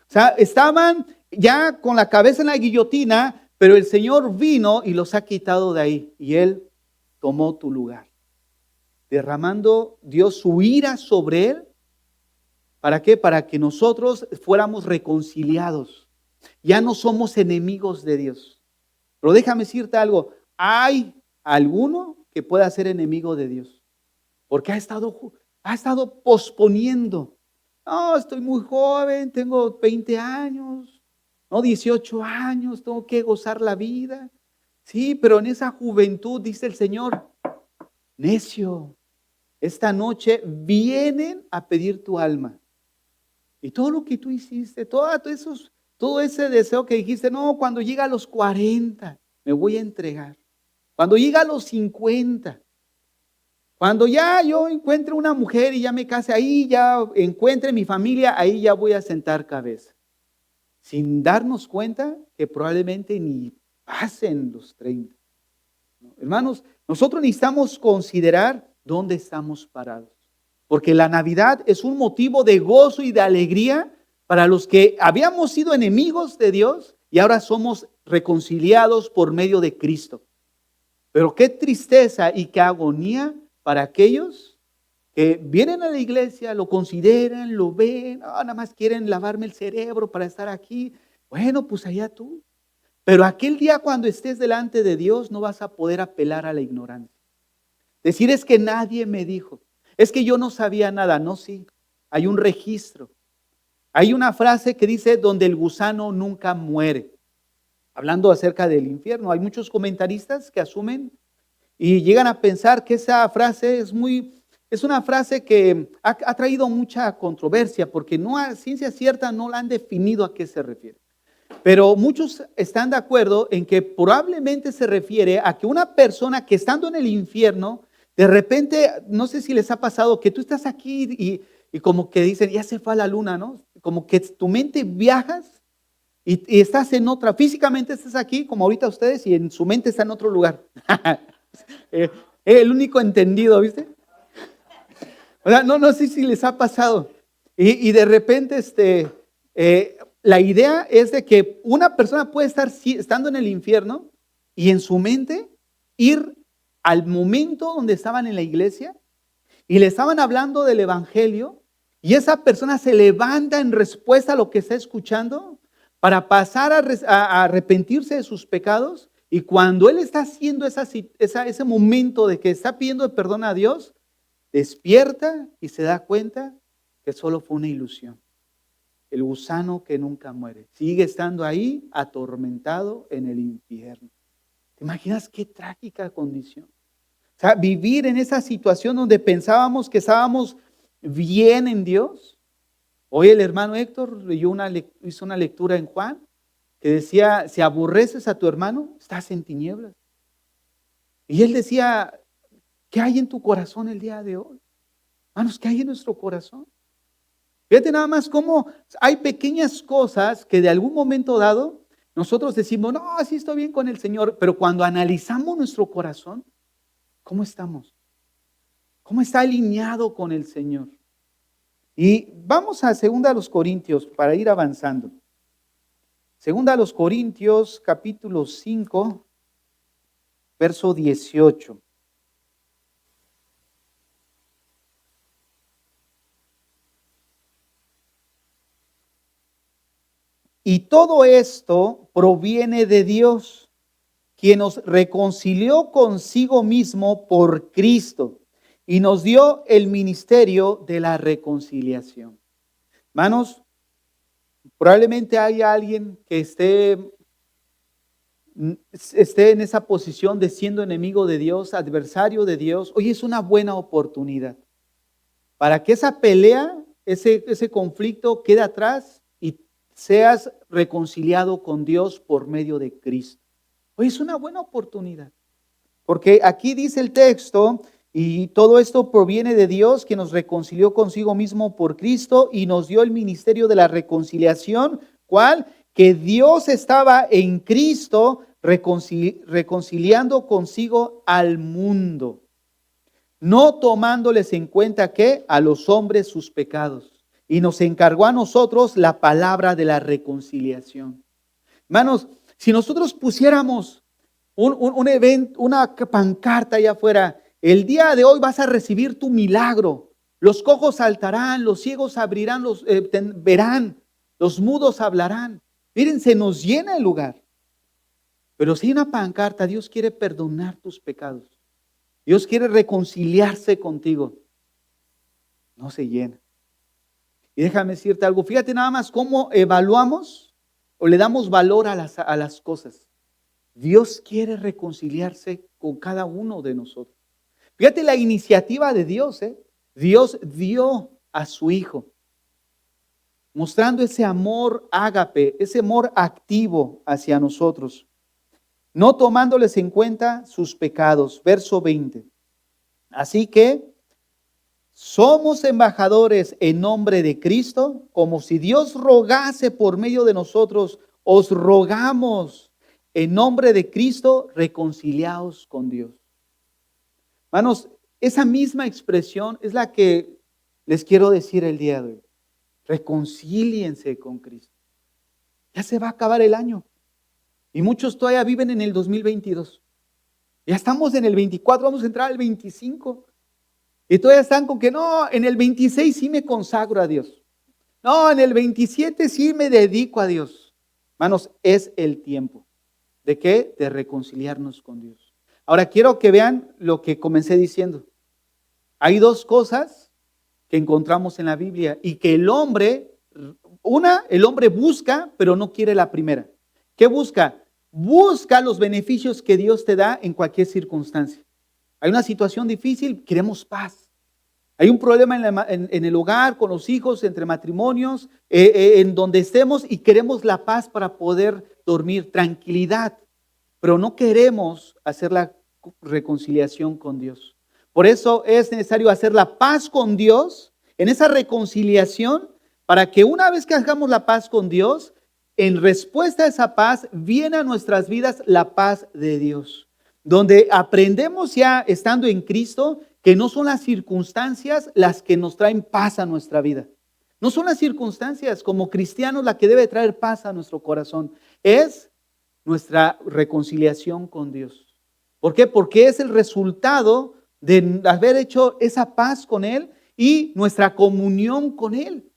O sea, estaban ya con la cabeza en la guillotina, pero el Señor vino y los ha quitado de ahí. Y Él tomó tu lugar, derramando Dios su ira sobre Él. ¿Para qué? Para que nosotros fuéramos reconciliados. Ya no somos enemigos de Dios. Pero déjame decirte algo, hay alguno que pueda ser enemigo de Dios, porque ha estado posponiendo. No, estoy muy joven, tengo 20 años, no 18 años, tengo que gozar la vida. Sí, pero en esa juventud, dice el Señor, necio, esta noche vienen a pedir tu alma. Y todo lo que tú hiciste, todo ese deseo que dijiste, no, cuando llega a los 40, me voy a entregar. Cuando llega a los 50, cuando ya yo encuentre una mujer y ya me case, ahí ya encuentre mi familia, ahí ya voy a sentar cabeza. Sin darnos cuenta que probablemente ni pasen los 30. Hermanos, nosotros necesitamos considerar dónde estamos parados. Porque la Navidad es un motivo de gozo y de alegría para los que habíamos sido enemigos de Dios y ahora somos reconciliados por medio de Cristo. Pero qué tristeza y qué agonía para aquellos que vienen a la iglesia, lo consideran, lo ven, nada más quieren lavarme el cerebro para estar aquí. Bueno, pues allá tú. Pero aquel día cuando estés delante de Dios no vas a poder apelar a la ignorancia. Decir es que nadie me dijo, es que yo no sabía nada. No, sí, hay un registro. Hay una frase que dice, donde el gusano nunca muere. Hablando acerca del infierno, hay muchos comentaristas que asumen y llegan a pensar que esa frase es una frase que ha traído mucha controversia, porque no a ciencia cierta no la han definido a qué se refiere. Pero muchos están de acuerdo en que probablemente se refiere a que una persona que estando en el infierno, de repente, no sé si les ha pasado que tú estás aquí y como que dicen, ya se fue a la luna, ¿no? Como que tu mente viajas y estás en otra, físicamente estás aquí, como ahorita ustedes, y en su mente está en otro lugar. El único entendido, ¿viste? O sea, no sé si les ha pasado. Y de repente, la idea es de que una persona puede estar estando en el infierno y en su mente ir al momento donde estaban en la iglesia y le estaban hablando del evangelio y esa persona se levanta en respuesta a lo que está escuchando para pasar a arrepentirse de sus pecados, y cuando él está haciendo ese momento de que está pidiendo perdón a Dios, despierta y se da cuenta que solo fue una ilusión. El gusano que nunca muere sigue estando ahí atormentado en el infierno. ¿Te imaginas qué trágica condición? O sea, vivir en esa situación donde pensábamos que estábamos bien en Dios. Hoy el hermano Héctor hizo una lectura en Juan que decía, si aborreces a tu hermano, estás en tinieblas. Y él decía, ¿qué hay en tu corazón el día de hoy? Hermanos, ¿qué hay en nuestro corazón? Fíjate nada más cómo hay pequeñas cosas que de algún momento dado nosotros decimos, no, sí estoy bien con el Señor, pero cuando analizamos nuestro corazón, ¿cómo estamos? ¿Cómo está alineado con el Señor? Y vamos a 2 Corintios para ir avanzando. 2 Corintios capítulo 5, verso 18. Y todo esto proviene de Dios, quien nos reconcilió consigo mismo por Cristo y nos dio el ministerio de la reconciliación. Hermanos, probablemente haya alguien que esté en esa posición de siendo enemigo de Dios, adversario de Dios. Hoy es una buena oportunidad para que esa pelea, ese conflicto quede atrás y seas reconciliado con Dios por medio de Cristo. Hoy es una buena oportunidad, porque aquí dice el texto, Y todo esto proviene de Dios, que nos reconcilió consigo mismo por Cristo y nos dio el ministerio de la reconciliación. ¿Cuál? Que Dios estaba en Cristo reconciliando consigo al mundo, no tomándoles en cuenta que a los hombres sus pecados. Y nos encargó a nosotros la palabra de la reconciliación. Hermanos, si nosotros pusiéramos un evento, una pancarta allá afuera, el día de hoy vas a recibir tu milagro. Los cojos saltarán, los ciegos abrirán, verán, los mudos hablarán. Miren, se nos llena el lugar. Pero si hay una pancarta, Dios quiere perdonar tus pecados. Dios quiere reconciliarse contigo. No se llena. Y déjame decirte algo. Fíjate nada más cómo evaluamos o le damos valor a las cosas. Dios quiere reconciliarse con cada uno de nosotros. Fíjate la iniciativa de Dios. Dios dio a su Hijo, mostrando ese amor ágape, ese amor activo hacia nosotros, no tomándoles en cuenta sus pecados. Verso 20. Así que somos embajadores en nombre de Cristo, como si Dios rogase por medio de nosotros. Os rogamos en nombre de Cristo, reconciliaos con Dios. Hermanos, esa misma expresión es la que les quiero decir el día de hoy. Reconcíliense con Cristo. Ya se va a acabar el año. Y muchos todavía viven en el 2022. Ya estamos en el 24, vamos a entrar al 25. Y todavía están con que no, en el 26 sí me consagro a Dios. No, en el 27 sí me dedico a Dios. Hermanos, es el tiempo. ¿De qué? De reconciliarnos con Dios. Ahora quiero que vean lo que comencé diciendo. Hay dos cosas que encontramos en la Biblia y que el hombre busca, pero no quiere la primera. ¿Qué busca? Busca los beneficios que Dios te da en cualquier circunstancia. Hay una situación difícil, queremos paz. Hay un problema en el hogar, con los hijos, entre matrimonios, en donde estemos y queremos la paz para poder dormir, tranquilidad. Pero no queremos hacer la reconciliación con Dios. Por eso es necesario hacer la paz con Dios, en esa reconciliación, para que una vez que hagamos la paz con Dios, en respuesta a esa paz, viene a nuestras vidas la paz de Dios. Donde aprendemos ya estando en Cristo, que no son las circunstancias las que nos traen paz a nuestra vida. No son las circunstancias como cristianos la que debe traer paz a nuestro corazón. Es nuestra reconciliación con Dios. ¿Por qué? Porque es el resultado de haber hecho esa paz con Él y nuestra comunión con Él.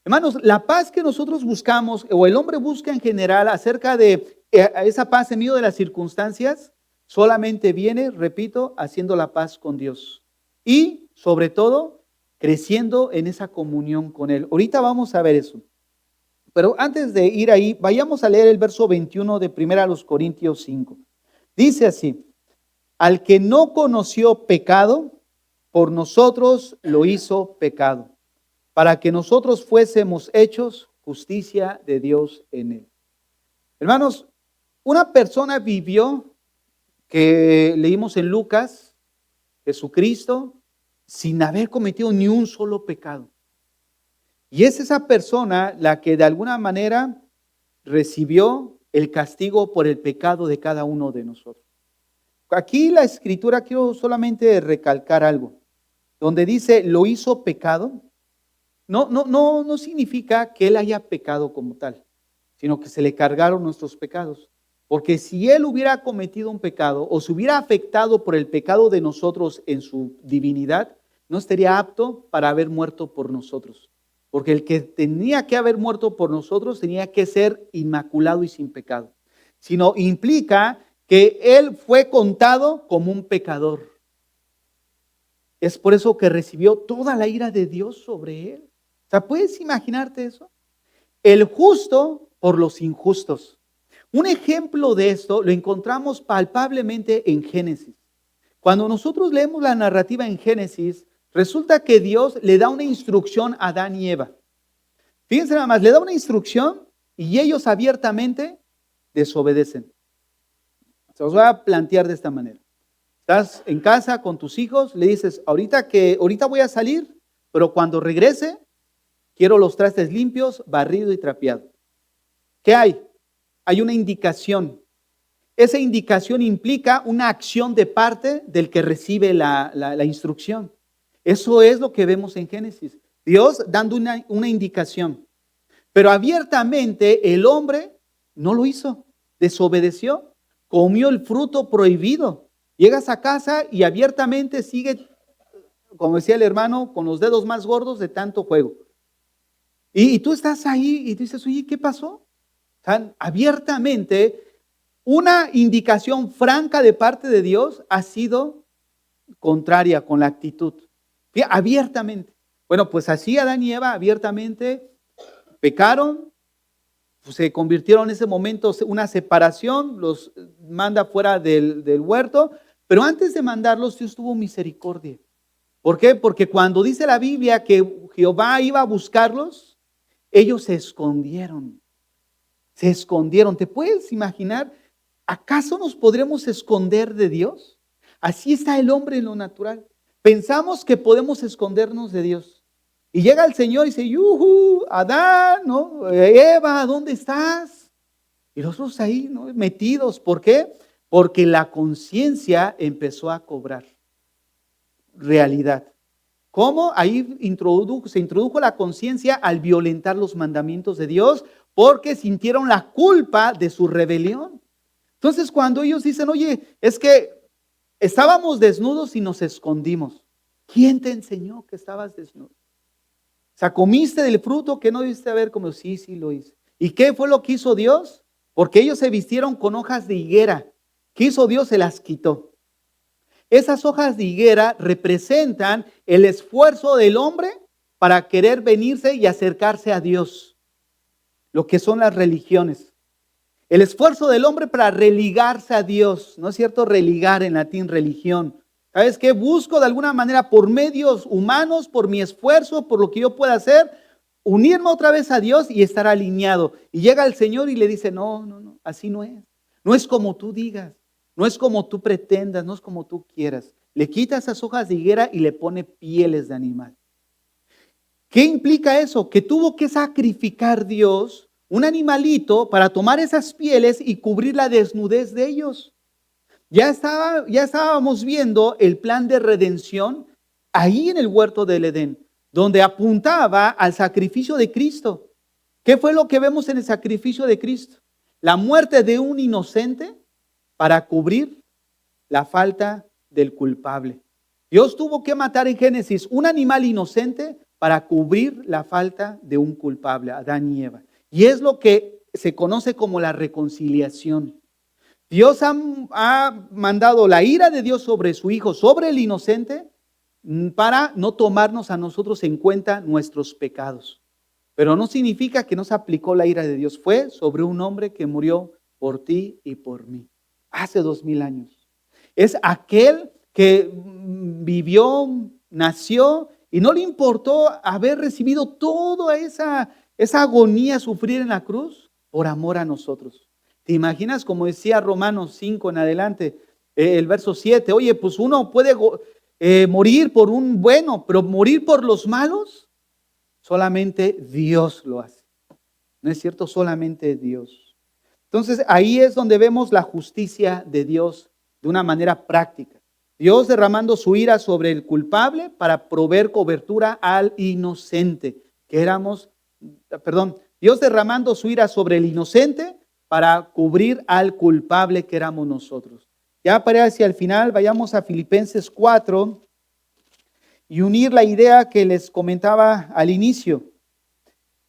Hermanos, la paz que nosotros buscamos, o el hombre busca en general acerca de esa paz en medio de las circunstancias, solamente viene, repito, haciendo la paz con Dios. Y, sobre todo, creciendo en esa comunión con Él. Ahorita vamos a ver eso. Pero antes de ir ahí, vayamos a leer el verso 21 de 1 Corintios 5. Dice así: al que no conoció pecado, por nosotros lo hizo pecado, para que nosotros fuésemos hechos justicia de Dios en él. Hermanos, una persona vivió, que leímos en Lucas, Jesucristo, sin haber cometido ni un solo pecado. Y es esa persona la que de alguna manera recibió el castigo por el pecado de cada uno de nosotros. Aquí la escritura, quiero solamente recalcar algo, donde dice lo hizo pecado. No significa que él haya pecado como tal, sino que se le cargaron nuestros pecados. Porque si él hubiera cometido un pecado o se hubiera afectado por el pecado de nosotros en su divinidad, no estaría apto para haber muerto por nosotros. Porque el que tenía que haber muerto por nosotros tenía que ser inmaculado y sin pecado. Sino implica que él fue contado como un pecador. Es por eso que recibió toda la ira de Dios sobre él. O sea, ¿puedes imaginarte eso? El justo por los injustos. Un ejemplo de esto lo encontramos palpablemente en Génesis. Cuando nosotros leemos la narrativa en Génesis, resulta que Dios le da una instrucción a Adán y Eva. Fíjense nada más, le da una instrucción y ellos abiertamente desobedecen. Se los voy a plantear de esta manera. Estás en casa con tus hijos, le dices, ahorita voy a salir, pero cuando regrese, quiero los trastes limpios, barrido y trapeado. ¿Qué hay? Hay una indicación. Esa indicación implica una acción de parte del que recibe la instrucción. Eso es lo que vemos en Génesis. Dios dando una indicación. Pero abiertamente el hombre no lo hizo. Desobedeció. Comió el fruto prohibido. Llegas a casa y abiertamente sigue, como decía el hermano, con los dedos más gordos de tanto juego. Y tú estás ahí y tú dices, oye, ¿qué pasó? O sea, abiertamente, una indicación franca de parte de Dios ha sido contraria con la actitud. Fíjate, abiertamente. Bueno, pues así Adán y Eva abiertamente pecaron, pues se convirtieron en ese momento una separación, los manda fuera del huerto, pero antes de mandarlos Dios tuvo misericordia. ¿Por qué? Porque cuando dice la Biblia que Jehová iba a buscarlos, ellos se escondieron. Se escondieron. ¿Te puedes imaginar? ¿Acaso nos podremos esconder de Dios? Así está el hombre en lo natural. Pensamos que podemos escondernos de Dios. Y llega el Señor y dice, ¡yujú! Adán, ¿no? Eva, ¿dónde estás? Y nosotros ahí, ¿no? Metidos. ¿Por qué? Porque la conciencia empezó a cobrar realidad. ¿Cómo? Ahí se introdujo la conciencia al violentar los mandamientos de Dios, porque sintieron la culpa de su rebelión. Entonces, cuando ellos dicen, oye, es que estábamos desnudos y nos escondimos. ¿Quién te enseñó que estabas desnudo? O sea, comiste del fruto que no debiste haber comido. Sí, lo hice. ¿Y qué fue lo que hizo Dios? Porque ellos se vistieron con hojas de higuera. ¿Qué hizo Dios? Se las quitó. Esas hojas de higuera representan el esfuerzo del hombre para querer venirse y acercarse a Dios. Lo que son las religiones. El esfuerzo del hombre para religarse a Dios. ¿No es cierto? Religar en latín, religión. ¿Sabes qué? Busco de alguna manera por medios humanos, por mi esfuerzo, por lo que yo pueda hacer, unirme otra vez a Dios y estar alineado. Y llega el Señor y le dice, no, así no es. No es como tú digas. No es como tú pretendas, no es como tú quieras. Le quita esas hojas de higuera y le pone pieles de animal. ¿Qué implica eso? Que tuvo que sacrificar Dios un animalito para tomar esas pieles y cubrir la desnudez de ellos. Ya estábamos viendo el plan de redención ahí en el huerto del Edén, donde apuntaba al sacrificio de Cristo. ¿Qué fue lo que vemos en el sacrificio de Cristo? La muerte de un inocente para cubrir la falta del culpable. Dios tuvo que matar en Génesis un animal inocente para cubrir la falta de un culpable, Adán y Eva. Y es lo que se conoce como la reconciliación. Dios ha mandado la ira de Dios sobre su Hijo, sobre el inocente, para no tomarnos a nosotros en cuenta nuestros pecados. Pero no significa que no se aplicó la ira de Dios. Fue sobre un hombre que murió por ti y por mí. Hace 2000 años. Es aquel que vivió, nació y no le importó haber recibido toda esa agonía, sufrir en la cruz por amor a nosotros. ¿Te imaginas? Como decía Romanos 5 en adelante, el verso 7, oye, pues uno puede morir por un bueno, pero morir por los malos, solamente Dios lo hace. ¿No es cierto? Solamente Dios. Entonces ahí es donde vemos la justicia de Dios de una manera práctica. Dios derramando su ira sobre el culpable para proveer cobertura al inocente, Dios derramando su ira sobre el inocente para cubrir al culpable que éramos nosotros. Ya para hacia el final, vayamos a Filipenses 4 y unir la idea que les comentaba al inicio.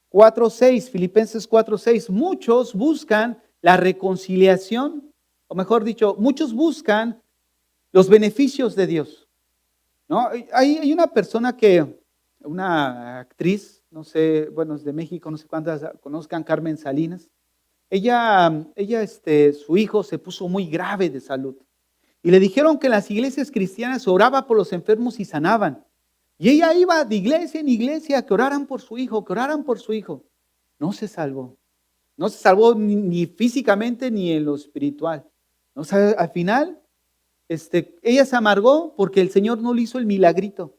4:6, Filipenses 4:6. Muchos buscan la reconciliación, o mejor dicho, muchos buscan los beneficios de Dios, ¿no? Hay una persona una actriz, no sé, bueno, es de México, no sé cuántas conozcan, Carmen Salinas. Ella, su hijo se puso muy grave de salud. Y le dijeron que en las iglesias cristianas se oraba por los enfermos y sanaban. Y ella iba de iglesia en iglesia que oraran por su hijo, que oraran por su hijo. No se salvó. No se salvó ni físicamente ni en lo espiritual. ¿No? O sea, al final ella se amargó porque el Señor no le hizo el milagrito.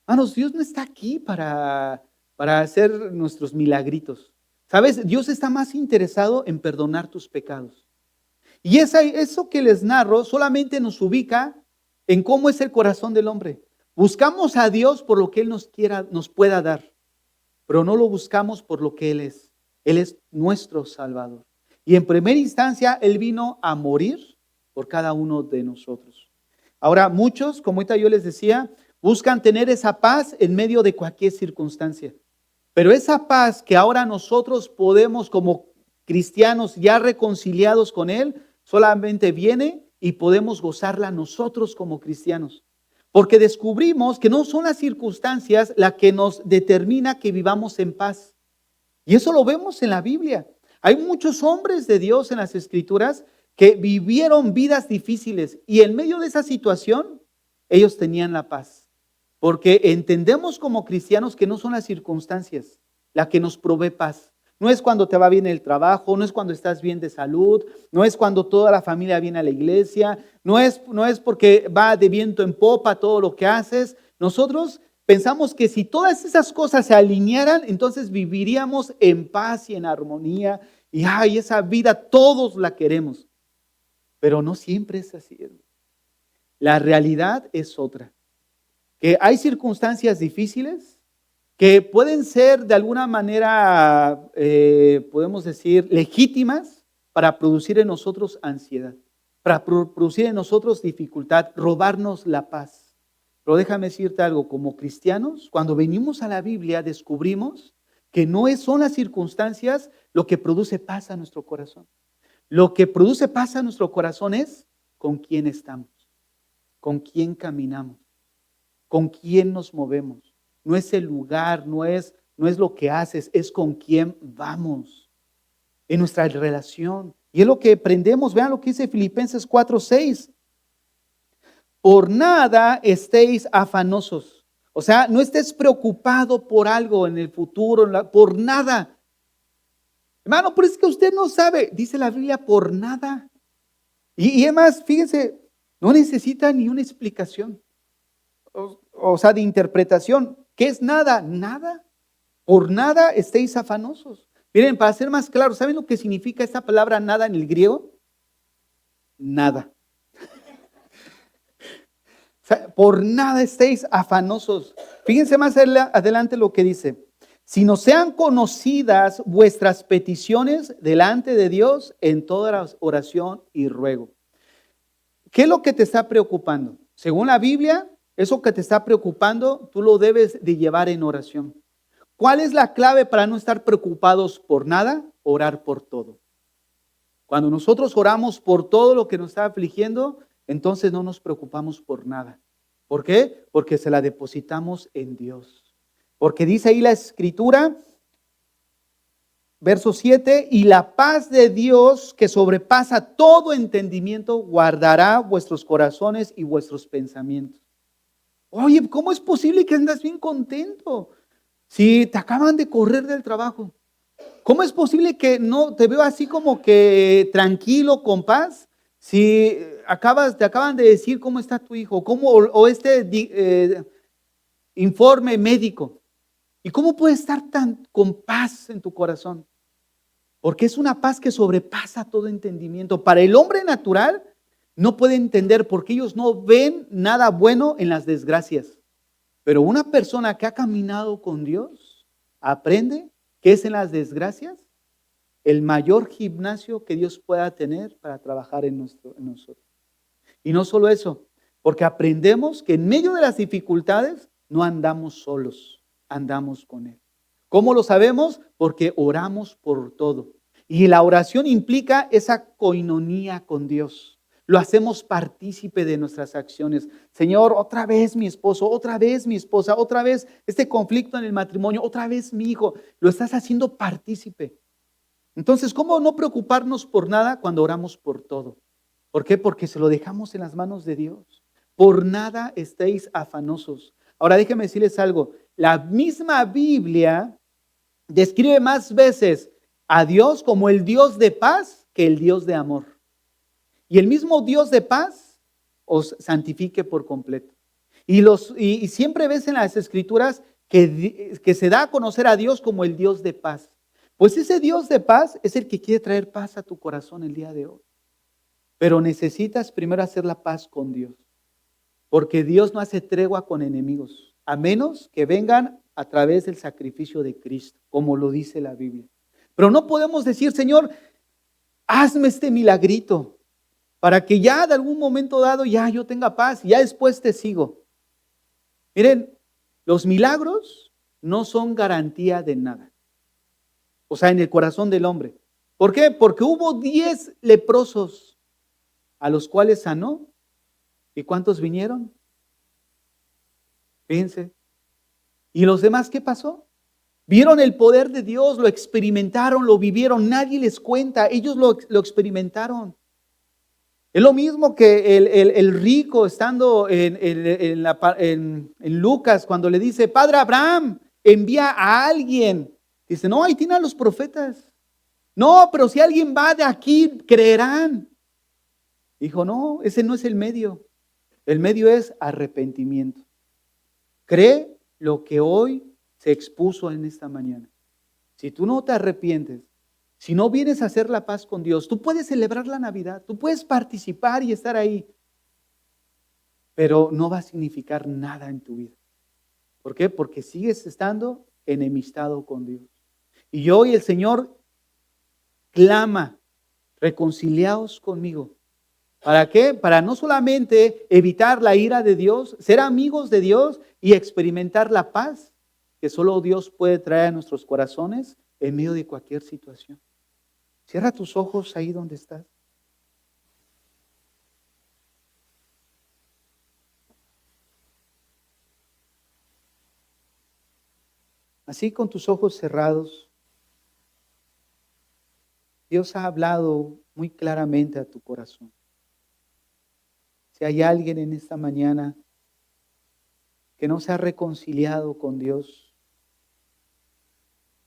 Hermanos, Dios no está aquí para hacer nuestros milagritos. ¿Sabes? Dios está más interesado en perdonar tus pecados. Y eso que les narro solamente nos ubica en cómo es el corazón del hombre. Buscamos a Dios por lo que Él nos pueda dar, pero no lo buscamos por lo que Él es. Él es nuestro Salvador. Y en primera instancia, Él vino a morir por cada uno de nosotros. Ahora, muchos, como ahorita yo les decía, buscan tener esa paz en medio de cualquier circunstancia. Pero esa paz que ahora nosotros podemos, como cristianos ya reconciliados con Él, solamente viene y podemos gozarla nosotros como cristianos. Porque descubrimos que no son las circunstancias las que nos determina que vivamos en paz. Y eso lo vemos en la Biblia. Hay muchos hombres de Dios en las Escrituras que vivieron vidas difíciles y en medio de esa situación ellos tenían la paz. Porque entendemos como cristianos que no son las circunstancias las que nos provee paz. No es cuando te va bien el trabajo, no es cuando estás bien de salud, no es cuando toda la familia viene a la iglesia, no es porque va de viento en popa todo lo que haces. Nosotros pensamos que si todas esas cosas se alinearan, entonces viviríamos en paz y en armonía. Y esa vida todos la queremos. Pero no siempre es así. La realidad es otra. Que hay circunstancias difíciles que pueden ser de alguna manera, podemos decir, legítimas para producir en nosotros ansiedad, para producir en nosotros dificultad, robarnos la paz. Pero déjame decirte algo, como cristianos, cuando venimos a la Biblia descubrimos que no son las circunstancias lo que produce paz a nuestro corazón. Lo que produce paz a nuestro corazón es con quién estamos, con quién caminamos, con quién nos movemos. No es el lugar, no es lo que haces, es con quién vamos en nuestra relación. Y es lo que aprendemos, vean lo que dice Filipenses 4:6. Por nada estéis afanosos. O sea, no estés preocupado por algo en el futuro, por nada. Hermano, pero es que usted no sabe, dice la Biblia, por nada. Y además, fíjense, no necesita ni una explicación. O sea, de interpretación. ¿Qué es nada? Nada. Por nada estéis afanosos. Miren, para ser más claro, ¿saben lo que significa esta palabra nada en el griego? Nada. Por nada estéis afanosos. Fíjense más adelante lo que dice. Si no sean conocidas vuestras peticiones delante de Dios en toda oración y ruego. ¿Qué es lo que te está preocupando? Según la Biblia, eso que te está preocupando, tú lo debes de llevar en oración. ¿Cuál es la clave para no estar preocupados por nada? Orar por todo. Cuando nosotros oramos por todo lo que nos está afligiendo, entonces no nos preocupamos por nada. ¿Por qué? Porque se la depositamos en Dios. Porque dice ahí la Escritura, verso 7, y la paz de Dios que sobrepasa todo entendimiento guardará vuestros corazones y vuestros pensamientos. Oye, ¿cómo es posible que andas bien contento si te acaban de correr del trabajo? ¿Cómo es posible que no te veo así como que tranquilo, con paz? Si te acaban de decir cómo está tu hijo, o informe médico. ¿Y cómo puedes estar tan con paz en tu corazón? Porque es una paz que sobrepasa todo entendimiento. Para el hombre natural no puede entender porque ellos no ven nada bueno en las desgracias. Pero una persona que ha caminado con Dios aprende que es en las desgracias el mayor gimnasio que Dios pueda tener para trabajar en nosotros. Y no solo eso, porque aprendemos que en medio de las dificultades no andamos solos, andamos con Él. ¿Cómo lo sabemos? Porque oramos por todo. Y la oración implica esa coinonía con Dios. Lo hacemos partícipe de nuestras acciones. Señor, otra vez mi esposo, otra vez mi esposa, otra vez este conflicto en el matrimonio, otra vez mi hijo. Lo estás haciendo partícipe. Entonces, ¿cómo no preocuparnos por nada cuando oramos por todo? ¿Por qué? Porque se lo dejamos en las manos de Dios. Por nada estéis afanosos. Ahora déjenme decirles algo. La misma Biblia describe más veces a Dios como el Dios de paz que el Dios de amor. Y el mismo Dios de paz os santifique por completo. Y siempre ves en las Escrituras que se da a conocer a Dios como el Dios de paz. Pues ese Dios de paz es el que quiere traer paz a tu corazón el día de hoy. Pero necesitas primero hacer la paz con Dios. Porque Dios no hace tregua con enemigos, a menos que vengan a través del sacrificio de Cristo, como lo dice la Biblia. Pero no podemos decir, Señor, hazme este milagrito, para que ya de algún momento dado ya yo tenga paz y ya después te sigo. Miren, los milagros no son garantía de nada. O sea, en el corazón del hombre. ¿Por qué? Porque hubo 10 leprosos a los cuales sanó. ¿Y cuántos vinieron? Fíjense. ¿Y los demás qué pasó? Vieron el poder de Dios, lo experimentaron, lo vivieron. Nadie les cuenta, ellos lo experimentaron. Es lo mismo que el rico estando en Lucas cuando le dice, Padre Abraham, envía a alguien. Dice, no, ahí tienen a los profetas. No, pero si alguien va de aquí, creerán. Dijo, no, ese no es el medio. El medio es arrepentimiento. Cree lo que hoy se expuso en esta mañana. Si tú no te arrepientes, si no vienes a hacer la paz con Dios, tú puedes celebrar la Navidad, tú puedes participar y estar ahí, pero no va a significar nada en tu vida. ¿Por qué? Porque sigues estando enemistado con Dios. Y hoy el Señor clama, reconciliaos conmigo. ¿Para qué? Para no solamente evitar la ira de Dios, ser amigos de Dios y experimentar la paz que solo Dios puede traer a nuestros corazones en medio de cualquier situación. Cierra tus ojos ahí donde estás. Así con tus ojos cerrados, Dios ha hablado muy claramente a tu corazón. Si hay alguien en esta mañana que no se ha reconciliado con Dios,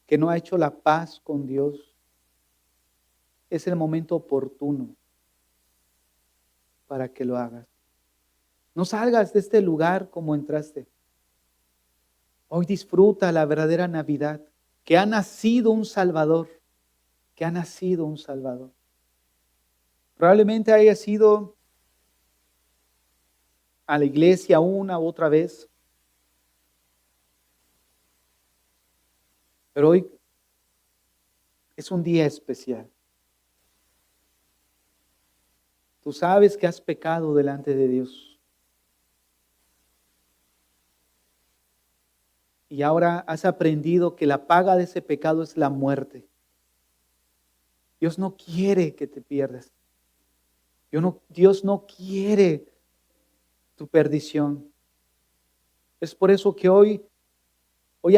que no ha hecho la paz con Dios, es el momento oportuno para que lo hagas. No salgas de este lugar como entraste. Hoy disfruta la verdadera Navidad, que ha nacido un Salvador, que ha nacido un Salvador. Probablemente haya sido a la iglesia una u otra vez, pero hoy es un día especial. Tú sabes que has pecado delante de Dios. Y ahora has aprendido que la paga de ese pecado es la muerte. Dios no quiere que te pierdas. Dios no quiere tu perdición. Es por eso que hoy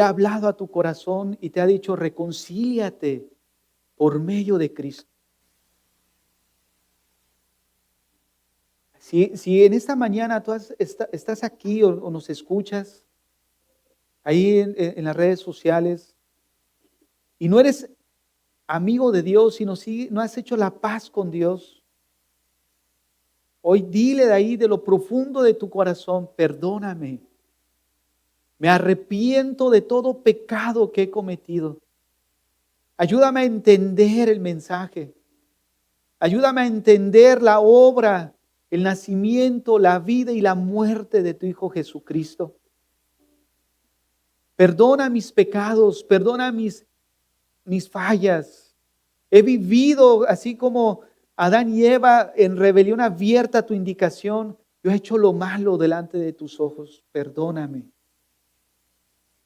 ha hablado a tu corazón y te ha dicho, reconcíliate por medio de Cristo. Si en esta mañana tú estás aquí o nos escuchas, ahí en las redes sociales, y no eres amigo de Dios, sino no has hecho la paz con Dios, hoy dile de ahí, de lo profundo de tu corazón, perdóname. Me arrepiento de todo pecado que he cometido. Ayúdame a entender el mensaje. Ayúdame a entender la obra, el nacimiento, la vida y la muerte de tu Hijo Jesucristo. Perdona mis pecados, perdona mis fallas. He vivido así como Adán y Eva en rebelión abierta a tu indicación. Yo he hecho lo malo delante de tus ojos. Perdóname.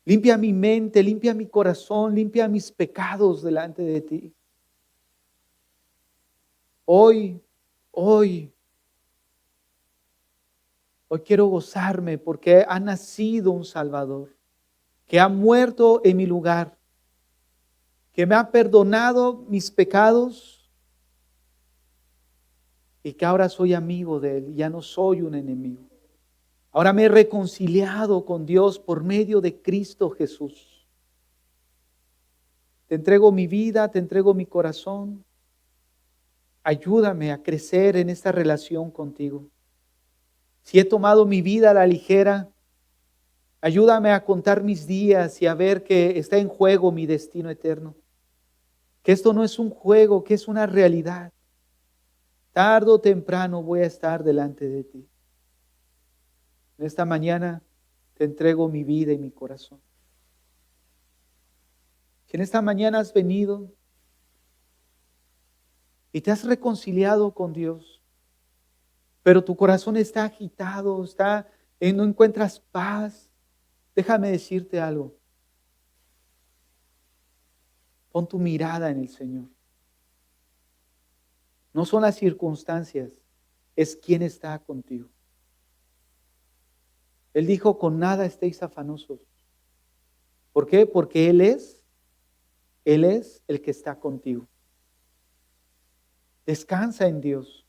Limpia mi mente, limpia mi corazón, limpia mis pecados delante de ti. Hoy quiero gozarme porque ha nacido un Salvador, que ha muerto en mi lugar, que me ha perdonado mis pecados y que ahora soy amigo de Él, ya no soy un enemigo. Ahora me he reconciliado con Dios por medio de Cristo Jesús. Te entrego mi vida, te entrego mi corazón. Ayúdame a crecer en esta relación contigo. Si he tomado mi vida a la ligera, ayúdame a contar mis días y a ver que está en juego mi destino eterno. Que esto no es un juego, que es una realidad. Tarde o temprano voy a estar delante de ti. En esta mañana te entrego mi vida y mi corazón. Si en esta mañana has venido y te has reconciliado con Dios, pero tu corazón está agitado, no encuentras paz, déjame decirte algo. Pon tu mirada en el Señor. No son las circunstancias, es quien está contigo. Él dijo, con nada estéis afanosos. ¿Por qué? Porque Él es el que está contigo. Descansa en Dios.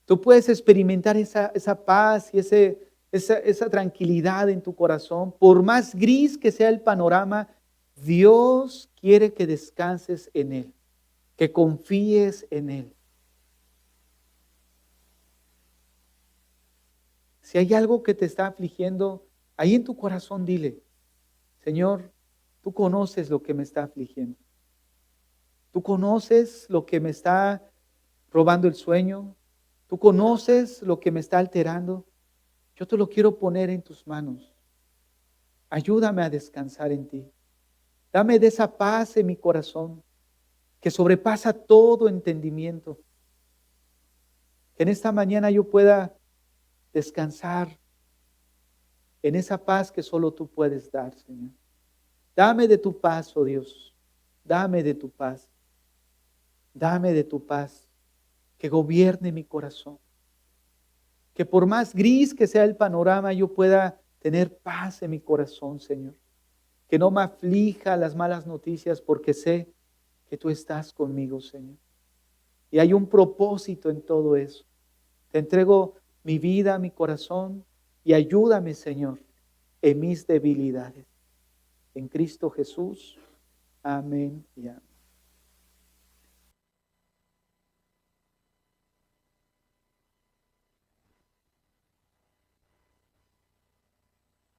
Tú puedes experimentar esa paz y esa tranquilidad en tu corazón. Por más gris que sea el panorama, Dios quiere que descanses en Él, que confíes en Él. Si hay algo que te está afligiendo, ahí en tu corazón dile, Señor, tú conoces lo que me está afligiendo. Tú conoces lo que me está robando el sueño. Tú conoces lo que me está alterando. Yo te lo quiero poner en tus manos. Ayúdame a descansar en ti. Dame de esa paz en mi corazón que sobrepasa todo entendimiento. Que en esta mañana yo pueda descansar en esa paz que solo tú puedes dar, Señor. Dame de tu paz, oh Dios. Dame de tu paz. Dame de tu paz que gobierne mi corazón. Que por más gris que sea el panorama, yo pueda tener paz en mi corazón, Señor. Que no me aflija las malas noticias porque sé que tú estás conmigo, Señor. Y hay un propósito en todo eso. Te entrego mi vida, mi corazón y ayúdame, Señor, en mis debilidades. En Cristo Jesús. Amén y amén.